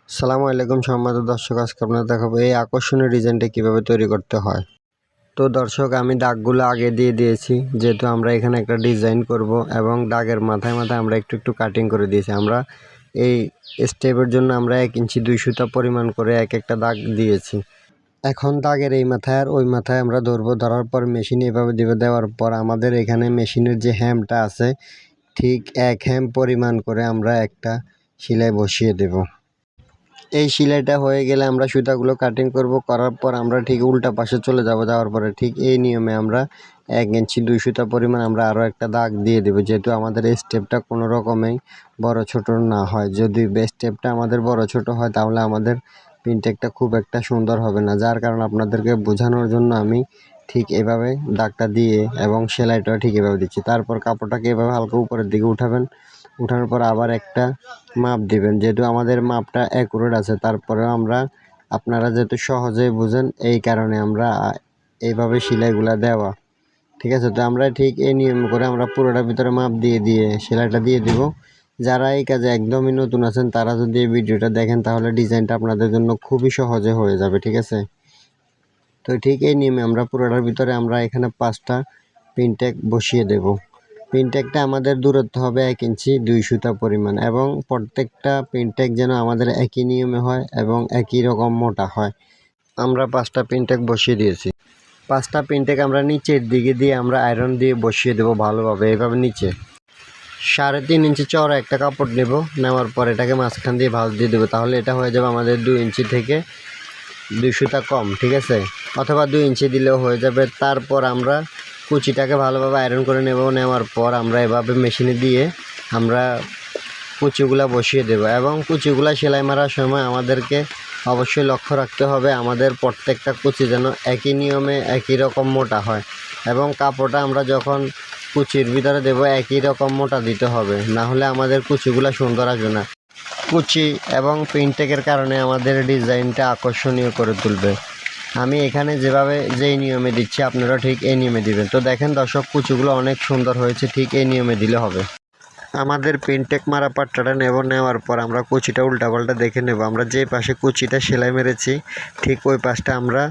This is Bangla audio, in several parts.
আসসালামু আলাইকুম সম্মানিত দর্শক, আজকে আপনাদের দেখাবো এই আকর্ষণীয় ডিজাইনটা কিভাবে তৈরি করতে হয়। তো দর্শক, আমি দাগগুলো আগে দিয়ে দিয়েছি, যেহেতু আমরা এখানে একটা ডিজাইন করব এবং দাগের মাথায় মাথায় আমরা একটু একটু কাটিং করে দিয়েছি। আমরা এই স্টেপের জন্য আমরা 1 ইঞ্চি 2 সুতা পরিমাণ করে এক একটা দাগ দিয়েছি। এখন দাগের এই মাথায় আর ওই মাথায় আমরা ধরবো, ধরার পর মেশিনে এভাবে দেওয়ার পর আমাদের এখানে মেশিনের যে হ্যামটা আছে ঠিক 1 হ্যাম পরিমাণ করে আমরা একটা সেলাই বসিয়ে দেব। এই সেলাইটা হয়ে গেলে আমরা সুতাগুলো কাটিং করব, করার পর আমরা ঠিক উল্টা পাশে চলে যাব। যাওয়ার পরে ঠিক এই নিয়মে আমরা 1 ইঞ্চি 2 সুতা পরিমাণ আমরা আরও একটা দাগ দিয়ে দেব, যেহেতু আমাদের এই স্টেপটা কোনো রকমেই বড় ছোট না হয়। যদি স্টেপটা আমাদের বড় ছোট হয় তাহলে আমাদের প্রিন্টেকটা খুব একটা সুন্দর হবে না, যার কারণে আপনাদেরকে বোঝানোর জন্য আমি ঠিক এভাবে দাগটা দিয়ে এবং সেলাইটাও ঠিক এভাবে দিচ্ছি। তারপর কাপড়টাকে এভাবে হালকা উপরের দিকে উঠাবেন, উঠানোর পর আবার একটা মাপ দিবেন, যেহেতু আমাদের মাপটা অ্যাকুরেট আছে। তারপরেও আপনারা যেহেতু সহজেই বুঝেন, এই কারণে আমরা এইভাবে সেলাইগুলা দেওয়া, ঠিক আছে। তো আমরা ঠিক এই নিয়ম করে আমরা পুরোটার ভিতরে মাপ দিয়ে দিয়ে সেলাইটা দিয়ে দিব। যারা এই কাজে একদমই নতুন আছেন তারা যদি এই ভিডিওটা দেখেন তাহলে ডিজাইনটা আপনাদের জন্য খুবই সহজে হয়ে যাবে, ঠিক আছে। তো ঠিক এই নিয়মে আমরা পুরোটার ভিতরে আমরা এখানে 5টা প্রিন্টেক বসিয়ে দেব। প্রিন্টেকটা আমাদের দূরত্ব হবে 1 ইঞ্চি 2 সুতা পরিমাণ, এবং প্রত্যেকটা প্রিন্টেক যেন আমাদের একই নিয়মে হয় এবং একই রকম মোটা হয়। আমরা 5টা প্রিন্টেক বসিয়ে দিয়েছি। 5টা প্রিন্টেক আমরা নিচের দিকে দিয়ে আমরা আয়রন দিয়ে বসিয়ে দেব ভালোভাবে, এইভাবে নিচে 3.5 ইঞ্চি চওড়া একটা কাপড় নেব। নেওয়ার পর এটাকে মাঝখান দিয়ে ভাঁজ দিয়ে দেবো, তাহলে এটা হয়ে যাবে আমাদের 2 ইঞ্চি থেকে 2 সুতা কম, ঠিক আছে, অথবা 2 ইঞ্চি দিলেও হয়ে যাবে। তারপর আমরা কুচিটাকে ভালোভাবে আয়রন করে নেব। নেওয়ার পর আমরা এভাবে মেশিনে দিয়ে আমরা কুচিগুলা বসিয়ে দেব, এবং কুচিগুলা সেলাই মারার সময় আমাদেরকে অবশ্যই লক্ষ্য রাখতে হবে আমাদের প্রত্যেকটা কুচি যেন একই নিয়মে একই রকম মোটা হয়, এবং কাপড়টা আমরা যখন কুচির ভিতরে দেব একই রকম মোটা দিতে হবে, না হলে আমাদের কুচিগুলা সুন্দর আসবে না। কুচি এবং প্রিন্টেকের কারণে আমাদের ডিজাইনটা আকর্ষণীয় করে তুলবে। আমি এখানে যেই নিয়মে দিচ্ছি আপনারা ঠিক এই নিয়মে দিবেন। তো দেখেন দর্শক, কুচিগুলো অনেক সুন্দর হয়েছে, ঠিক এই নিয়মে দিলে হবে। আমাদের প্রিন্টেক মারা পাট্টাটা নেওয়ার পর আমরা কুচিটা উল্টাপাল্টা দেখে নেব। আমরা যে পাশে কুচিটা সেলাই মেরেছি ঠিক ওই পাশটা আমরা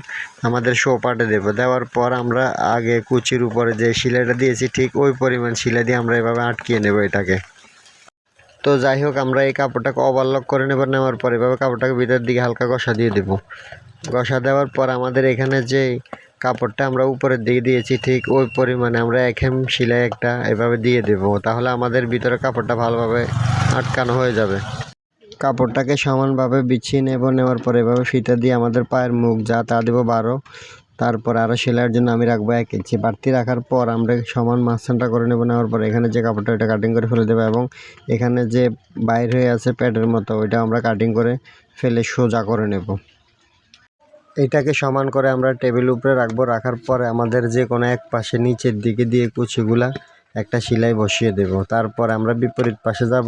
আমাদের শো পাটে দেবো। দেওয়ার পর আমরা আগে কুচির উপরে যে সেলাইটা দিয়েছি ঠিক ওই পরিমাণ সেলাই দিয়ে আমরা এভাবে আটকিয়ে নেব এটাকে। তো যাই হোক, আমরা এই কাপড়টাকে ওভারলক করে নেওয়ার পর এভাবে কাপড়টাকে ভিতরের দিকে হালকা ঘষা দিয়ে দেব। ঘষা দেওয়ার পর আমাদের এখানে যে কাপড়টা আমরা উপরের দিকে দিয়েছি ঠিক ওই পরিমাণে আমরা 1 হেম সেলাই একটা এভাবে দিয়ে দেব, তাহলে আমাদের ভিতরে কাপড়টা ভালোভাবে আটকানো হয়ে যাবে। কাপড়টাকে সমানভাবে বিছিয়ে নেওয়ার পর এভাবে ফিতা দিয়ে আমাদের পায়ের মুখ যা তা দেবো 12। তারপর আরও সেলাইয়ের জন্য আমি রাখবো 1 ইঞ্চি। বাড়তি রাখার পর আমরা সমান মাঝখানটা করে নেওয়ার পর এখানে যে কাপড়টা ওইটা কাটিং করে ফেলে দেবো, এবং এখানে যে বাইর হয়ে আছে প্যাডের মতো ওইটা আমরা কাটিং করে ফেলে সোজা করে নেব। এইটাকে সমান করে আমরা টেবিল উপরে রাখবো। রাখার পরে আমাদের যে কোনো এক পাশে নিচের দিকে দিয়ে কুচিগুলা একটা সেলাই বসিয়ে দেব। তারপর আমরা বিপরীত পাশে যাব,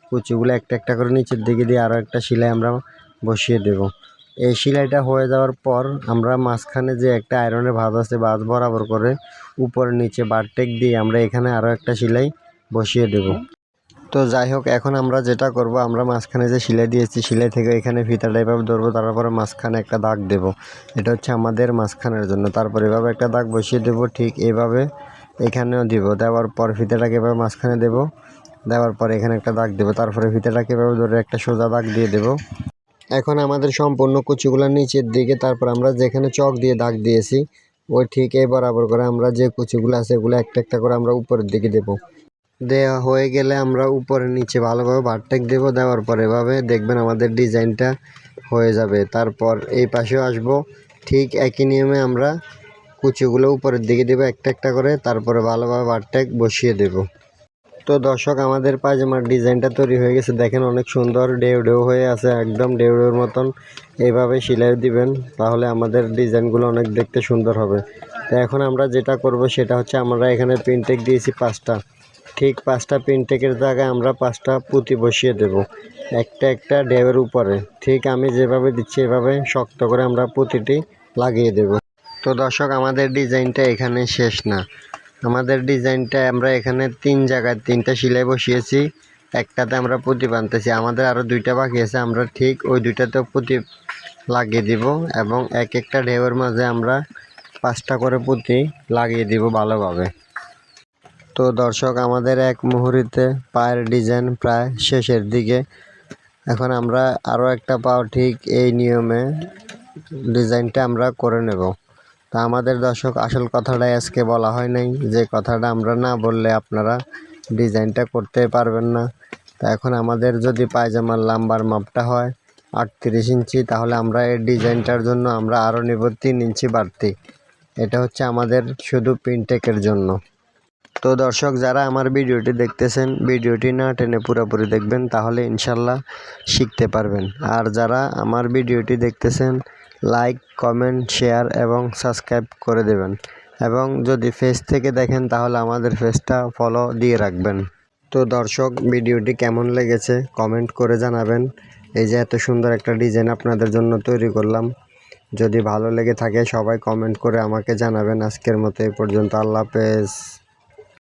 কুচিগুলো একটা একটা করে নিচের দিকে দিয়ে আরও একটা সেলাই আমরা বসিয়ে দেব। এই সেলাইটা হয়ে যাওয়ার পর আমরা মাঝখানে যে একটা আয়রনের ভাঁজ আছে, ভাঁজ বরাবর করে উপর নিচে বারটেক দিয়ে আমরা এখানে আরও একটা সেলাই বসিয়ে দেব। তো যাই হোক, এখন আমরা যেটা করব, আমরা মাঝখানে যে সেলাই দিয়েছি সেলাই থেকে এখানে ফিতাটা এভাবে ধরবো, তারপরে মাঝখানে একটা দাগ দেব। এটা হচ্ছে আমাদের মাঝখানের জন্য। তারপর এভাবে একটা দাগ বসিয়ে দেব, ঠিক এভাবে এখানেও দিব। দেওয়ার পর ফিতাটাকে এভাবে মাঝখানে দেব, দেওয়ার পর এখানে একটা দাগ দেব। তারপরে ফিতাটাকে এভাবে ধরে একটা সোজা দাগ দিয়ে দেব। এখন আমাদের সম্পূর্ণ কুচিগুলো নিচের দিকে, তারপর আমরা যেখানে চক দিয়ে দাগ দিয়েছি ওই ঠিক এই বরাবর করে আমরা যে কুচিগুলো আছে এগুলো একটা একটা করে আমরা উপরের দিকে দেব। দেওয়া হয়ে গেলে আমরা উপরে নিচে ভালোভাবে ভারটেক দেব। দেওয়ার পর এভাবে দেখবেন আমাদের ডিজাইনটা হয়ে যাবে। তারপর এই পাশেও আসব, ঠিক একই নিয়মে আমরা কুচিগুলো উপরের দিকে দেবো একটা একটা করে, তারপরে ভালোভাবে ভারটেক বসিয়ে দেব। তো দর্শক, আমাদের পায়জামার ডিজাইনটা তৈরি হয়ে গেছে। দেখেন অনেক সুন্দর ঢেউ ঢেউ হয়ে আছে, একদম ঢেউ ঢেউর মতন। এইভাবে সেলাই দিবেন, তাহলে আমাদের ডিজাইনগুলো অনেক দেখতে সুন্দর হবে। তো এখন আমরা যেটা করব সেটা হচ্ছে, আমরা এখানে প্রিন্টেক দিয়েছি 5টা, ঠিক 5টা প্রিন্টেকের জায়গায় আমরা 5টা পুঁতি বসিয়ে দেব একটা একটা ঢেউয়ের উপরে। ঠিক আমি যেভাবে দিচ্ছি এভাবে শক্ত করে আমরা পুঁতিটি লাগিয়ে দেব। তো দর্শক, আমাদের ডিজাইনটা এখানে শেষ না। আমাদের ডিজাইনটা আমরা এখানে 3 জায়গায় 3টা সেলাই বসিয়েছি, একটাতে আমরা পুঁতি বানতেছি, আমাদের আরও 2টা বাকি আছে। আমরা ঠিক ওই 2টাতেও পুঁতি লাগিয়ে দিব এবং এক একটা ঢেউয়ের মাঝে আমরা 5টা করে পুঁতি লাগিয়ে দিব ভালোভাবে। তো দর্শক, আমাদের এক মুহুরিতে পায়ের ডিজাইন প্রায় শেষের দিকে। এখন আমরা আরও একটা পাও ঠিক এই নিয়মে ডিজাইনটা আমরা করে নেব। তা আমাদের দর্শক, আসল কথাটাই আজকে বলা হয় নাই, যে কথাটা আমরা না বললে আপনারা ডিজাইনটা করতে পারবেন না। তা এখন আমাদের যদি পায়জামার লাম্বার মাপটা হয় 38 ইঞ্চি, তাহলে আমরা এই ডিজাইনটার জন্য আমরা আরও নেব 3 ইঞ্চি বাড়তি। এটা হচ্ছে আমাদের শুধু প্রিন্টেকের জন্য। তো দর্শক, যারা আমার ভিডিওটি দেখতেছেন, ভিডিওটি না টেনে পুরোপুরি দেখবেন, তাহলে ইনশাল্লাহ শিখতে পারবেন। আর যারা আমার ভিডিওটি দেখতেছেন, লাইক, কমেন্ট, শেয়ার এবং সাবস্ক্রাইব করে দেবেন। এবং যদি ফেস থেকে দেখেন, তাহলে আমাদের ফেসটা ফলো দিয়ে রাখবেন। তো দর্শক, ভিডিওটি কেমন লেগেছে কমেন্ট করে জানাবেন। এই যে এত সুন্দর একটা ডিজাইন আপনাদের জন্য তৈরি করলাম, যদি ভালো লেগে থাকে সবাই কমেন্ট করে আমাকে জানাবেন। আজকের মতো এই পর্যন্ত, আল্লাহ হাফেজ।